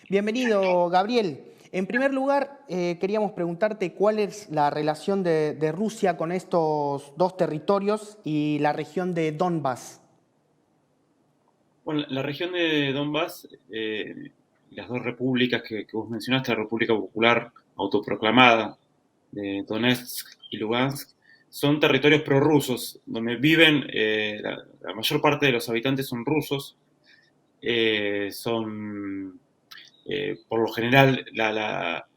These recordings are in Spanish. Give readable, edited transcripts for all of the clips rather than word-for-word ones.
Bienvenido, Gabriel. En primer lugar, queríamos preguntarte cuál es la relación de Rusia con estos dos territorios y la región de Donbass. Bueno, la región de Donbass, las dos repúblicas que vos mencionaste, la República Popular autoproclamada de Donetsk y Lugansk, son territorios prorrusos, donde viven, la mayor parte de los habitantes son rusos, son, por lo general, la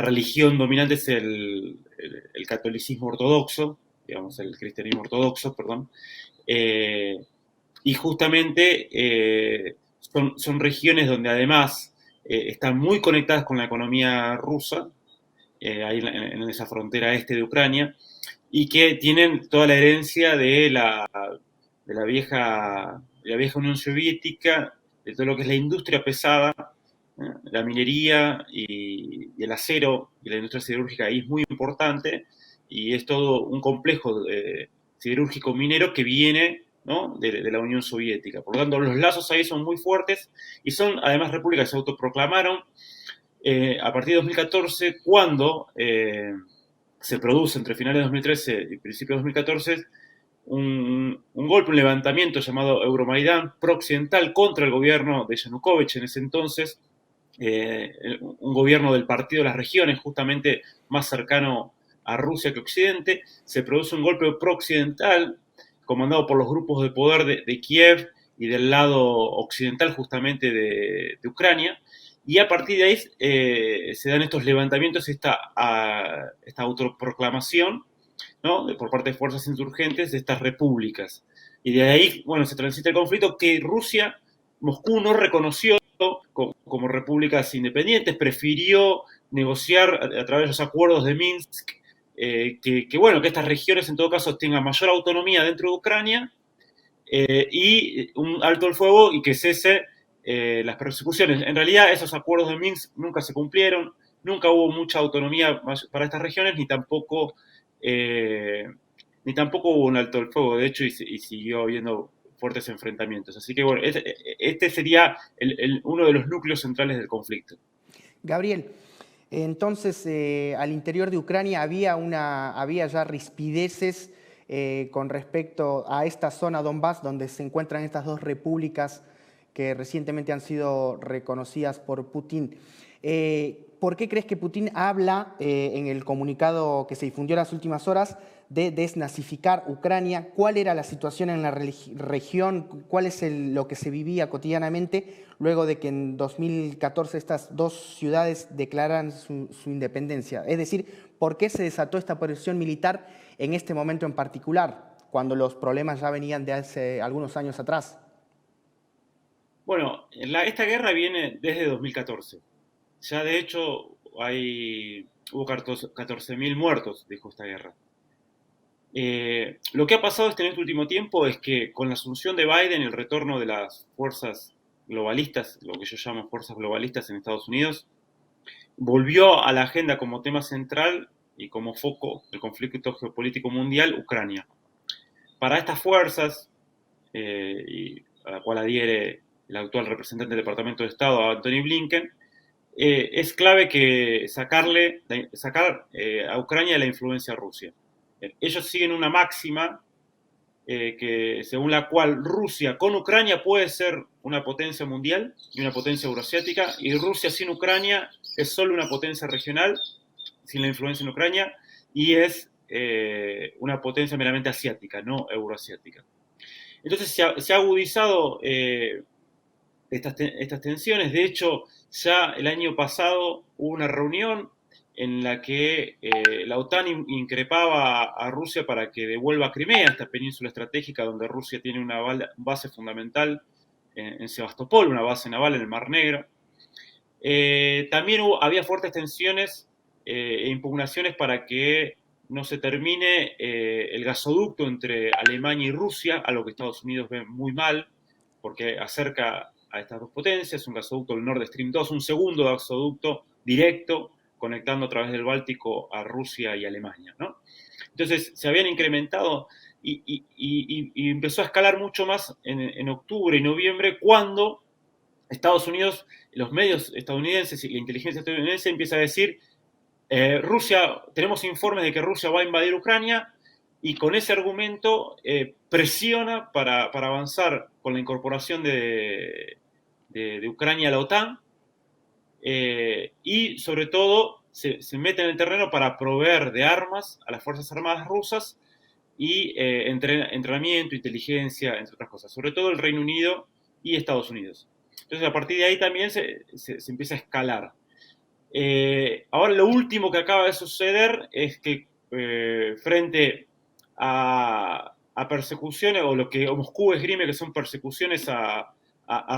religión dominante es el catolicismo ortodoxo, digamos, el cristianismo ortodoxo, perdón. Eh, y justamente son regiones donde además están muy conectadas con la economía rusa, ahí en esa frontera este de Ucrania, y que tienen toda la herencia de la vieja Unión Soviética, de todo lo que es la industria pesada, la minería y el acero y la industria siderúrgica ahí es muy importante, y es todo un complejo siderúrgico minero que viene, ¿no?, de la Unión Soviética. Por lo tanto, los lazos ahí son muy fuertes y son además repúblicas que se autoproclamaron a partir de 2014, cuando se produce entre finales de 2013 y principios de 2014 un golpe, un levantamiento llamado Euromaidán pro-occidental contra el gobierno de Yanukovych en ese entonces, un gobierno del Partido de las Regiones, justamente más cercano a Rusia que Occidente. Se produce un golpe pro-occidental comandado por los grupos de poder de Kiev y del lado occidental justamente de Ucrania, y a partir de ahí se dan estos levantamientos, esta autoproclamación, ¿no?, por parte de fuerzas insurgentes de estas repúblicas. Y de ahí, bueno, se transita el conflicto que Rusia, Moscú no reconoció como repúblicas independientes, prefirió negociar a través de los acuerdos de Minsk, bueno, que estas regiones en todo caso tengan mayor autonomía dentro de Ucrania, y un alto el fuego y que cese las persecuciones. En realidad esos acuerdos de Minsk nunca se cumplieron, nunca hubo mucha autonomía para estas regiones, ni tampoco hubo un alto el fuego, de hecho, y siguió habiendo fuertes enfrentamientos. Así que bueno, este sería uno de los núcleos centrales del conflicto. Gabriel, entonces al interior de Ucrania había ya rispideces con respecto a esta zona Donbass donde se encuentran estas dos repúblicas que recientemente han sido reconocidas por Putin. ¿Por qué crees que Putin habla en el comunicado que se difundió en las últimas horas de desnazificar Ucrania? ¿Cuál era la situación en la región? ¿Cuál es lo que se vivía cotidianamente luego de que en 2014 estas dos ciudades declararan su independencia? Es decir, ¿por qué se desató esta operación militar en este momento en particular, cuando los problemas ya venían de hace algunos años atrás? Bueno, esta guerra viene desde 2014. Ya de hecho hubo 14.000 muertos, dijo esta guerra. Lo que ha pasado en este último tiempo es que con la asunción de Biden, el retorno de las fuerzas globalistas, lo que yo llamo fuerzas globalistas en Estados Unidos, volvió a la agenda como tema central y como foco del conflicto geopolítico mundial Ucrania. Para estas fuerzas, y a la cual adhiere el actual representante del Departamento de Estado, Anthony Blinken, es clave que sacar a Ucrania la influencia rusa. Ellos siguen una máxima según la cual Rusia con Ucrania puede ser una potencia mundial y una potencia euroasiática, y Rusia sin Ucrania es solo una potencia regional, sin la influencia en Ucrania, y es una potencia meramente asiática, no euroasiática. Entonces se ha agudizado estas tensiones. De hecho, ya el año pasado hubo una reunión en la que la OTAN increpaba a Rusia para que devuelva Crimea, esta península estratégica donde Rusia tiene una base fundamental en Sebastopol, una base naval en el Mar Negro. También había fuertes tensiones e impugnaciones para que no se termine el gasoducto entre Alemania y Rusia, a lo que Estados Unidos ve muy mal, porque acerca a estas dos potencias, un gasoducto, el Nord Stream 2, un segundo gasoducto directo conectando a través del Báltico a Rusia y Alemania, ¿no? Entonces se habían incrementado y empezó a escalar mucho más en octubre y noviembre, cuando Estados Unidos los medios estadounidenses y la inteligencia estadounidense empieza a decir, Rusia, tenemos informes de que Rusia va a invadir Ucrania, y con ese argumento presiona para avanzar con la incorporación de Ucrania a la OTAN, y sobre todo se mete en el terreno para proveer de armas a las Fuerzas Armadas rusas y entrenamiento, inteligencia, entre otras cosas, sobre todo el Reino Unido y Estados Unidos. Entonces, a partir de ahí también se empieza a escalar. Ahora, lo último que acaba de suceder es que frente a persecuciones, o lo que Moscú esgrime que son persecuciones a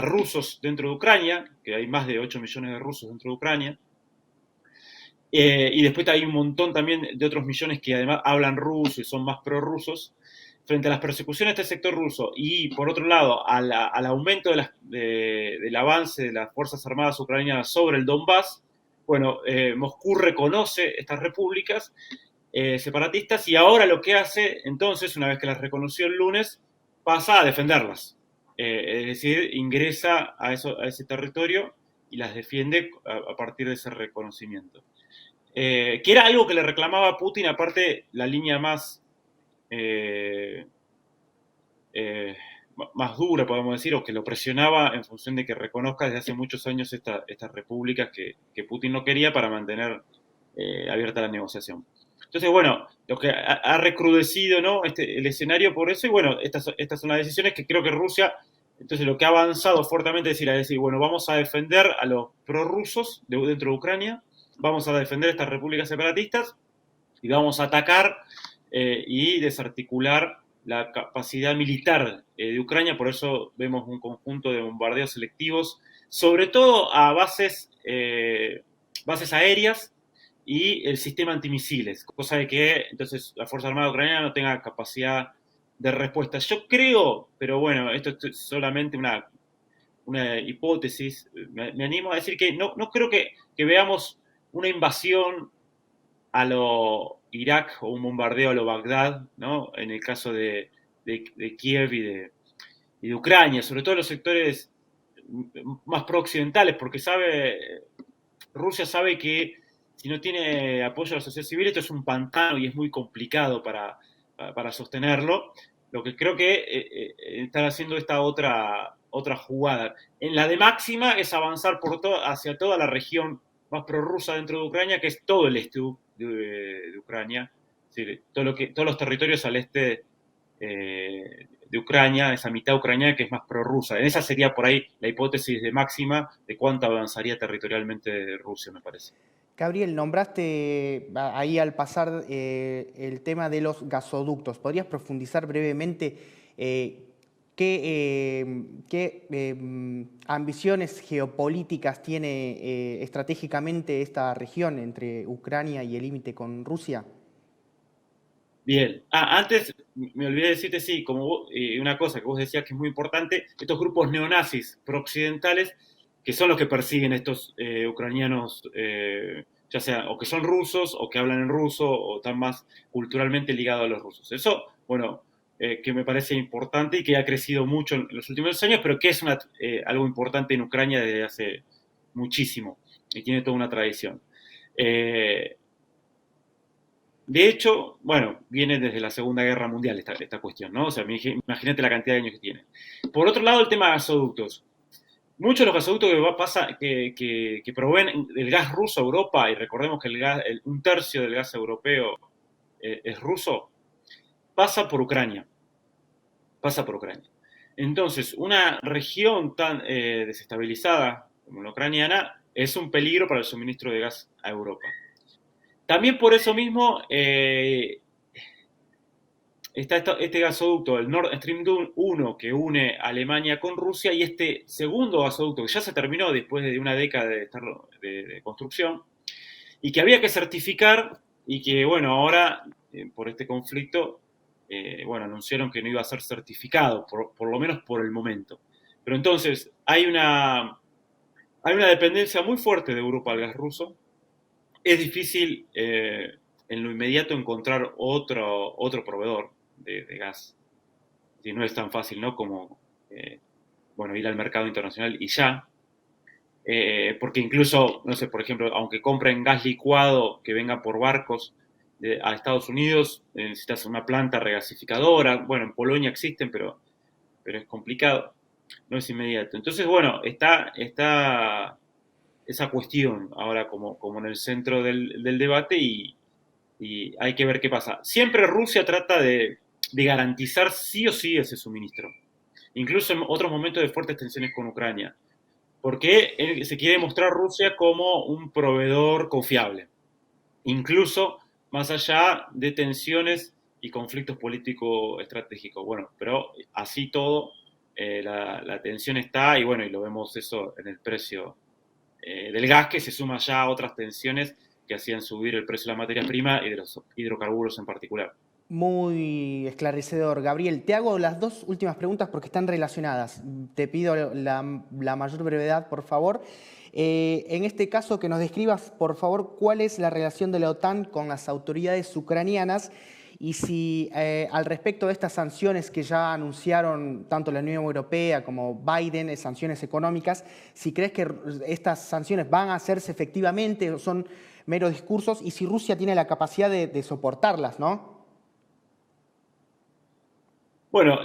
rusos dentro de Ucrania, que hay más de 8 millones de rusos dentro de Ucrania, y después hay un montón también de otros millones que además hablan ruso y son más prorrusos, frente a las persecuciones de este sector ruso y, por otro lado, al aumento del avance de las Fuerzas Armadas ucranianas sobre el Donbass, bueno, Moscú reconoce estas repúblicas separatistas, y ahora lo que hace, entonces, una vez que las reconoció el lunes, pasa a defenderlas. Es decir, ingresa a ese territorio y las defiende a partir de ese reconocimiento. Que era algo que le reclamaba a Putin, aparte la línea eh, más dura, podemos decir, o que lo presionaba en función de que reconozca desde hace muchos años estas repúblicas que Putin no quería para mantener abierta la negociación. Entonces, bueno, lo que ha recrudecido, ¿no? El escenario por eso, y bueno, estas son las decisiones que creo que Rusia, entonces lo que ha avanzado fuertemente es decir, bueno, vamos a defender a los prorrusos dentro de Ucrania, vamos a defender estas repúblicas separatistas y vamos a atacar y desarticular la capacidad militar de Ucrania. Por eso vemos un conjunto de bombardeos selectivos, sobre todo a bases aéreas y el sistema antimisiles, cosa de que entonces la Fuerza Armada Ucraniana no tenga capacidad de respuesta. Yo creo, pero bueno, esto es solamente una hipótesis, me animo a decir que no creo que veamos una invasión a lo Irak o un bombardeo a lo Bagdad, ¿no? En el caso de Kiev y de Ucrania, sobre todo en los sectores más pro-occidentales, porque Rusia sabe que si no tiene apoyo de la sociedad civil, esto es un pantano y es muy complicado para sostenerlo. Lo que creo que están haciendo esta otra jugada. En la de máxima es avanzar hacia toda la región más prorrusa dentro de Ucrania, que es todo el este de Ucrania, es decir, todos los territorios al este de Ucrania, esa mitad ucraniana que es más prorrusa. En esa sería por ahí la hipótesis de máxima de cuánto avanzaría territorialmente Rusia, me parece. Gabriel, nombraste ahí al pasar el tema de los gasoductos. ¿Podrías profundizar brevemente qué ambiciones geopolíticas tiene estratégicamente esta región entre Ucrania y el límite con Rusia? Bien. Antes me olvidé decirte, sí, una cosa que vos decías que es muy importante, estos grupos neonazis prooccidentales, que son los que persiguen estos ucranianos, ya sea o que son rusos, o que hablan en ruso, o están más culturalmente ligados a los rusos. Eso, bueno, que me parece importante y que ha crecido mucho en los últimos años, pero que es algo importante en Ucrania desde hace muchísimo, y tiene toda una tradición. De hecho, bueno, viene desde la Segunda Guerra Mundial esta cuestión, ¿no? O sea, imagínate la cantidad de años que tiene. Por otro lado, el tema de gasoductos. Muchos de los gasoductos que proveen del gas ruso a Europa, y recordemos que un tercio del gas europeo es ruso, pasa por Ucrania. Pasa por Ucrania. Entonces, una región tan desestabilizada como la ucraniana es un peligro para el suministro de gas a Europa. También por eso mismo está este gasoducto, el Nord Stream 1, que une Alemania con Rusia, y este segundo gasoducto, que ya se terminó después de una década de construcción, y que había que certificar, y que, bueno, ahora, por este conflicto, bueno, anunciaron que no iba a ser certificado, por lo menos por el momento. Pero entonces, hay una dependencia muy fuerte de Europa al gas ruso. Es difícil en lo inmediato encontrar otro proveedor de gas. Y no es tan fácil, ¿no? Como, bueno, ir al mercado internacional y ya. porque incluso, no sé, por ejemplo, aunque compren gas licuado que venga por barcos a Estados Unidos, necesitas una planta regasificadora. Bueno, en Polonia existen, pero es complicado, no es inmediato. Entonces, bueno, está esa cuestión ahora como en el centro del debate y hay que ver qué pasa. Siempre Rusia trata de garantizar sí o sí ese suministro, incluso en otros momentos de fuertes tensiones con Ucrania, porque se quiere mostrar Rusia como un proveedor confiable, incluso más allá de tensiones y conflictos políticos estratégicos. Bueno, pero así todo, la tensión está y bueno, y lo vemos eso en el precio del gas, que se suma ya a otras tensiones que hacían subir el precio de la materia prima y de los hidrocarburos en particular. Muy esclarecedor. Gabriel, te hago las dos últimas preguntas porque están relacionadas. Te pido la mayor brevedad, por favor. En este caso, que nos describas, por favor, cuál es la relación de la OTAN con las autoridades ucranianas y si al respecto de estas sanciones que ya anunciaron tanto la Unión Europea como Biden, sanciones económicas, si crees que estas sanciones van a hacerse efectivamente o son meros discursos y si Rusia tiene la capacidad de soportarlas, ¿no? Bueno,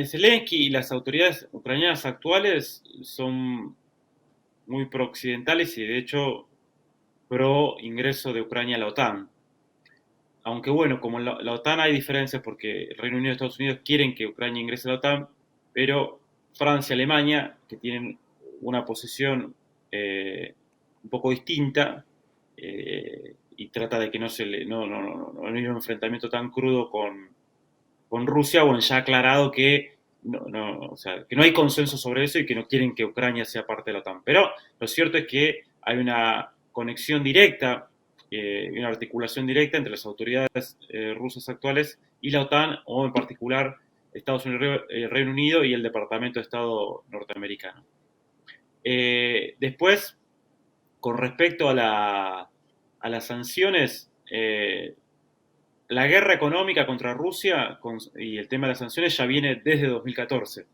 Zelensky y las autoridades ucranianas actuales son muy pro-occidentales y de hecho pro ingreso de Ucrania a la OTAN. Aunque bueno, como en la OTAN hay diferencias porque el Reino Unido y Estados Unidos quieren que Ucrania ingrese a la OTAN, pero Francia y Alemania, que tienen una posición un poco distinta y trata de que no haya un enfrentamiento tan crudo con Rusia, bueno, ya ha aclarado que o sea, que no hay consenso sobre eso y que no quieren que Ucrania sea parte de la OTAN. Pero lo cierto es que hay una conexión directa y una articulación directa entre las autoridades rusas actuales y la OTAN, o en particular Estados Unidos, Reino Unido y el Departamento de Estado norteamericano. Después, con respecto a las sanciones, la guerra económica contra Rusia y el tema de las sanciones ya viene desde 2014.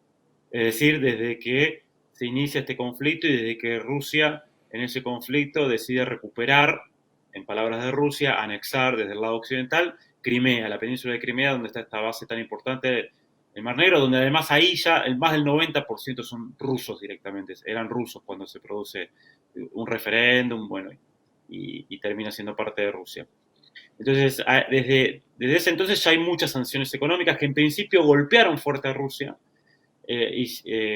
Es decir, desde que se inicia este conflicto y desde que Rusia en ese conflicto decide recuperar, en palabras de Rusia, anexar desde el lado occidental Crimea, la península de Crimea, donde está esta base tan importante del Mar Negro, donde además ahí ya más del 90% son rusos directamente. Eran rusos cuando se produce un referéndum, bueno, y termina siendo parte de Rusia. Entonces, desde ese entonces ya hay muchas sanciones económicas que en principio golpearon fuerte a Rusia,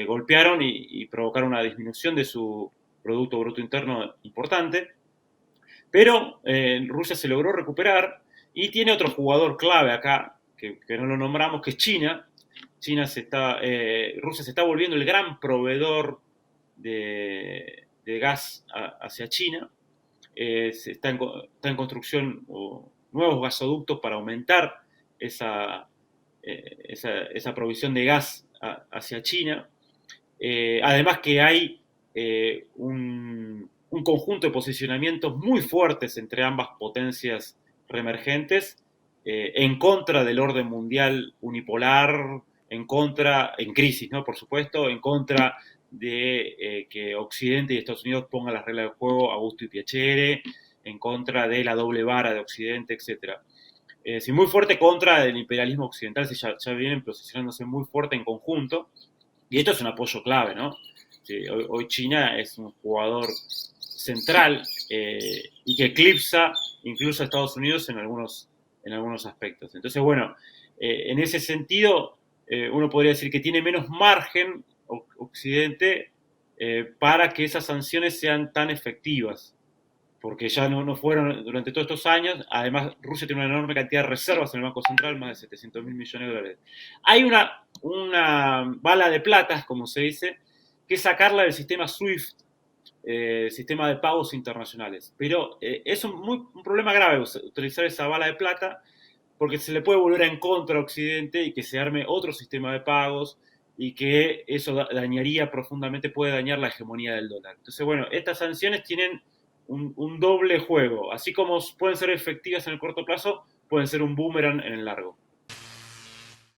golpearon y provocaron una disminución de su Producto Bruto Interno importante, pero Rusia se logró recuperar y tiene otro jugador clave acá, que no lo nombramos, que es China. Rusia se está volviendo el gran proveedor de gas hacia China. Está en construcción nuevos gasoductos para aumentar esa provisión de gas hacia China. Además que hay un conjunto de posicionamientos muy fuertes entre ambas potencias reemergentes en contra del orden mundial unipolar, en crisis, ¿no? Por supuesto, en contra de que Occidente y Estados Unidos pongan las reglas del juego a gusto y piacere, en contra de la doble vara de Occidente, etc. Sí, muy fuerte contra el imperialismo occidental, ya vienen posicionándose muy fuerte en conjunto, y esto es un apoyo clave, ¿no? Sí, hoy China es un jugador central y que eclipsa incluso a Estados Unidos en algunos aspectos. Entonces, bueno, en ese sentido, uno podría decir que tiene menos margen Occidente para que esas sanciones sean tan efectivas, porque ya no fueron durante todos estos años. Además, Rusia tiene una enorme cantidad de reservas en el Banco Central, más de 700 mil millones de dólares. Hay una bala de plata, como se dice, que es sacarla del sistema SWIFT, sistema de pagos internacionales. Pero es un problema grave utilizar esa bala de plata, porque se le puede volver en contra a Occidente y que se arme otro sistema de pagos y que eso dañaría profundamente, puede dañar la hegemonía del dólar. Entonces, bueno, estas sanciones tienen un doble juego. Así como pueden ser efectivas en el corto plazo, pueden ser un boomerang en el largo.